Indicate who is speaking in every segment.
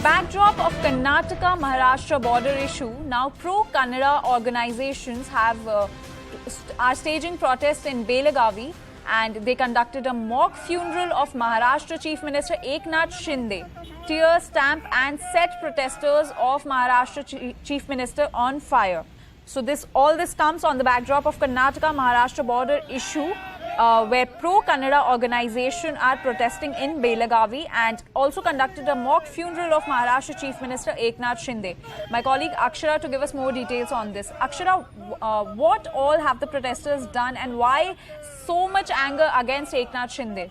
Speaker 1: backdrop of Karnataka-Maharashtra border issue, now pro-Kannada organizations are staging protests in Belagavi, and they conducted a mock funeral of Maharashtra Chief Minister Eknath Shinde. Tear, stamp and set protesters of Maharashtra Chief Minister on fire. So all this comes on the backdrop of Karnataka-Maharashtra border issue, where pro-Kannada organization are protesting in Belagavi and also conducted a mock funeral of Maharashtra Chief Minister Eknath Shinde. My colleague Akshara to give us more details on this. Akshara, what all have the protesters done and why so much anger against Eknath Shinde?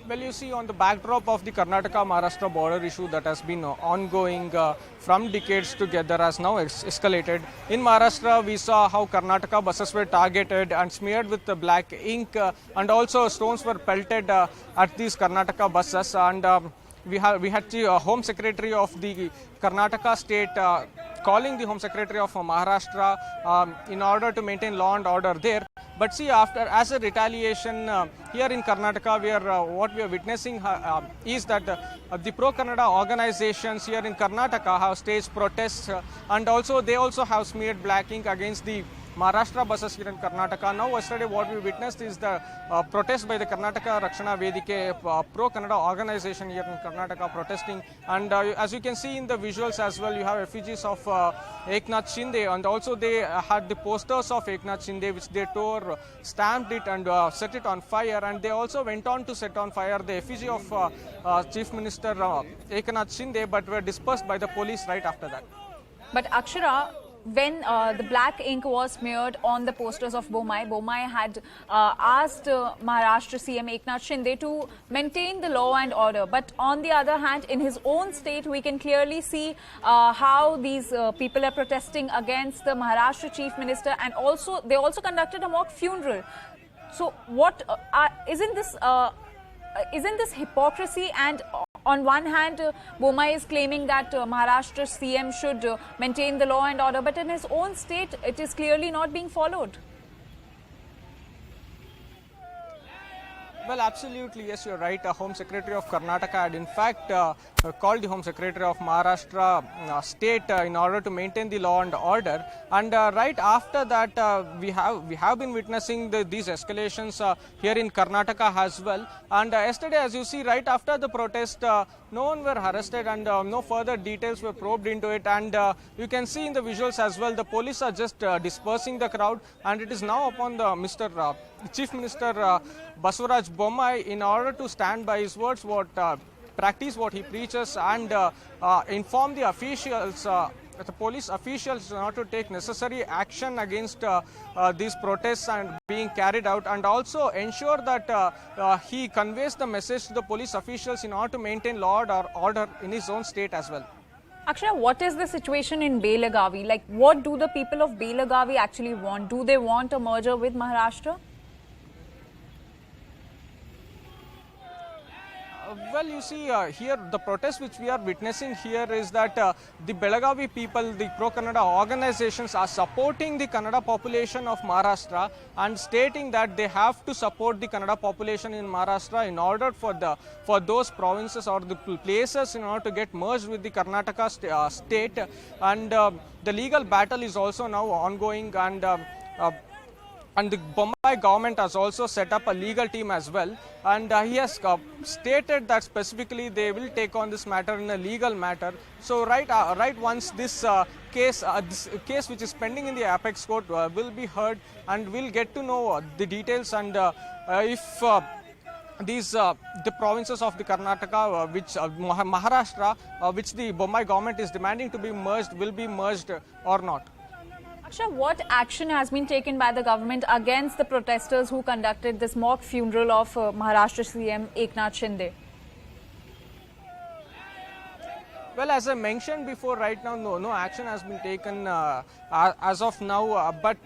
Speaker 2: Well, you see, on the backdrop of the Karnataka-Maharashtra border issue that has been ongoing from decades together has now escalated. In Maharashtra, we saw how Karnataka buses were targeted and smeared with the black ink, and also stones were pelted at these Karnataka buses. And we had the Home Secretary of the Karnataka state calling the Home Secretary of Maharashtra in order to maintain law and order there. But see, as a retaliation here in Karnataka, what we are witnessing is that the pro-Kannada organizations here in Karnataka have staged protests, and also they also have smeared black ink against the Maharashtra buses here in Karnataka. Now, yesterday, what we witnessed is the protest by the Karnataka Rakshana Vedike pro-Kannada organization here in Karnataka protesting. And as you can see in the visuals as well, you have effigies of Eknath Shinde, and also they had the posters of Eknath Shinde, which they tore, stamped it and set it on fire. And they also went on to set on fire the effigy of Chief Minister Eknath Shinde, but were dispersed by the police right after that.
Speaker 1: But Akshara, when the black ink was smeared on the posters of Bomai had asked Maharashtra CM Eknath Shinde to maintain the law and order. But on the other hand, in his own state, we can clearly see how these people are protesting against the Maharashtra Chief Minister, and also they also conducted a mock funeral. So what isn't this hypocrisy? And on one hand, Bomai is claiming that Maharashtra CM should maintain the law and order, but in his own state, it is clearly not being followed.
Speaker 2: Well, absolutely, yes, you're right. Home Secretary of Karnataka had in fact called the Home Secretary of Maharashtra state in order to maintain the law and order. And right after that, we have been witnessing these escalations here in Karnataka as well. And yesterday, as you see, right after the protest, no one were arrested and no further details were probed into it. And you can see in the visuals as well, the police are just dispersing the crowd, and it is now upon the Chief Minister Basavaraj Bommai, in order to stand by his words, practice what he preaches, and inform the officials, the police officials, not to take necessary action against these protests and being carried out, and also ensure that he conveys the message to the police officials in order to maintain law or order in his own state as well.
Speaker 1: Akshara, what is the situation in Belagavi? Like, what do the people of Belagavi actually want? Do they want a merger with Maharashtra?
Speaker 2: Well, you see, here the protest which we are witnessing here is that the Belagavi people, the pro-Kannada organizations, are supporting the Kannada population of Maharashtra and stating that they have to support the Kannada population in Maharashtra in order for those provinces or the places in order to get merged with the Karnataka state. And the legal battle is also now ongoing, and the Bombay government has also set up a legal team as well, and he has stated that specifically they will take on this matter in a legal matter. So right once this case which is pending in the apex court will be heard, and we'll get to know the details, and if the provinces of the Karnataka, Maharashtra, which the Bombay government is demanding to be merged, will be merged or not.
Speaker 1: Akshay, what action has been taken by the government against the protesters who conducted this mock funeral of Maharashtra CM Eknath Shinde?
Speaker 2: Well, as I mentioned before, right now no action has been taken as of now. But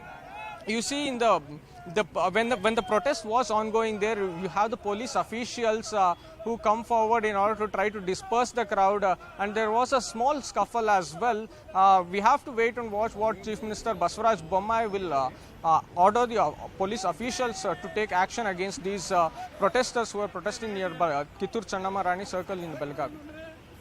Speaker 2: you see, when the protest was ongoing, there you have the police officials who come forward in order to try to disperse the crowd, and there was a small scuffle as well. We have to wait and watch what Chief Minister Basavaraj Bommai will order the police officials to take action against these protesters who are protesting near Kittur Chandamarani Circle in Belagavi.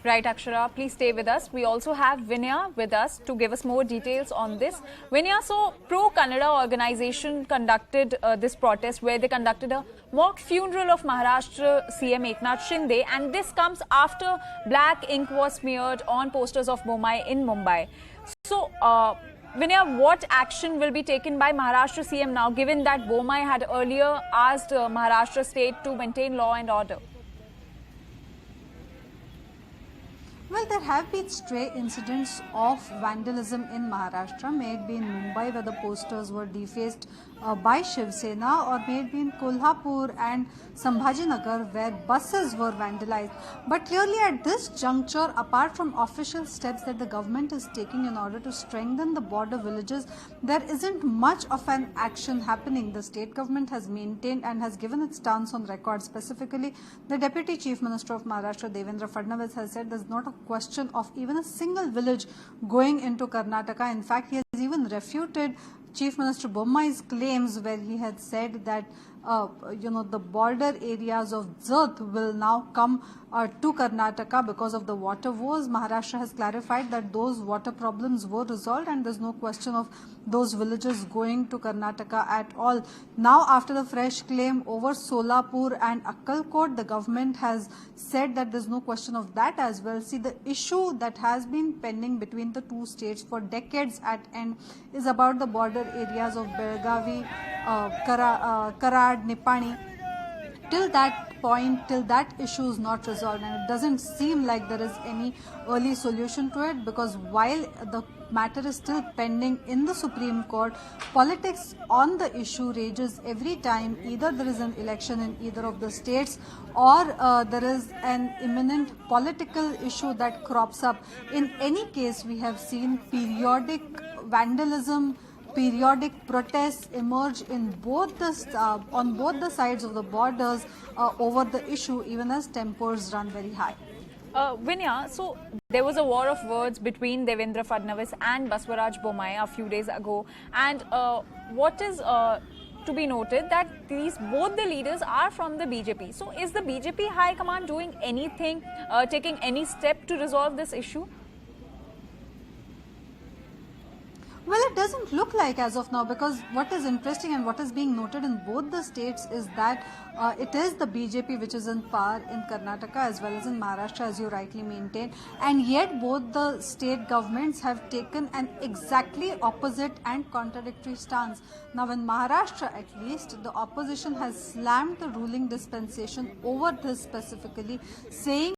Speaker 1: Right, Akshara, please stay with us. We also have Vinaya with us to give us more details on this. Vinaya, so Pro-Kannada organization conducted this protest where they conducted a mock funeral of Maharashtra CM Eknath Shinde, and this comes after black ink was smeared on posters of Bommai in Mumbai. So, Vinaya, what action will be taken by Maharashtra CM now, given that Bommai had earlier asked Maharashtra state to maintain law and order?
Speaker 3: Well, there have been stray incidents of vandalism in Maharashtra, may it be in Mumbai where the posters were defaced by Shiv Sena, or may it be in Kolhapur and Sambhajinagar where buses were vandalized. But clearly at this juncture, apart from official steps that the government is taking in order to strengthen the border villages, there isn't much of an action happening. The state government has maintained and has given its stance on record. Specifically, the Deputy Chief Minister of Maharashtra, Devendra Fadnavis, has said there's not a question of even a single village going into Karnataka. In fact, he has even refuted Chief Minister Bommai's claims where he had said that the border areas of Zert will now come to Karnataka because of the water woes. Maharashtra has clarified that those water problems were resolved and there's no question of those villages going to Karnataka at all. Now, after the fresh claim over Solapur and Akkalkot, the government has said that there's no question of that as well. See, the issue that has been pending between the two states for decades at end is about the border areas of Belagavi, Karad, Nipani. Till that point, till that issue is not resolved, and it doesn't seem like there is any early solution to it, because while the matter is still pending in the Supreme Court, politics on the issue rages every time either there is an election in either of the states or there is an imminent political issue that crops up. In any case, we have seen periodic vandalism, periodic protests emerge in on both the sides of the borders over the issue, even as tempers run very high.
Speaker 1: Vinaya, so there was a war of words between Devendra Fadnavis and Basavaraj Bommai a few days ago, and what is to be noted that both the leaders are from the BJP. So is the BJP High Command doing anything, taking any step to resolve this issue?
Speaker 3: Well, it doesn't look like as of now, because what is interesting and what is being noted in both the states is that it is the BJP which is in power in Karnataka as well as in Maharashtra, as you rightly maintain, and yet both the state governments have taken an exactly opposite and contradictory stance. Now, in Maharashtra at least, the opposition has slammed the ruling dispensation over this specifically, saying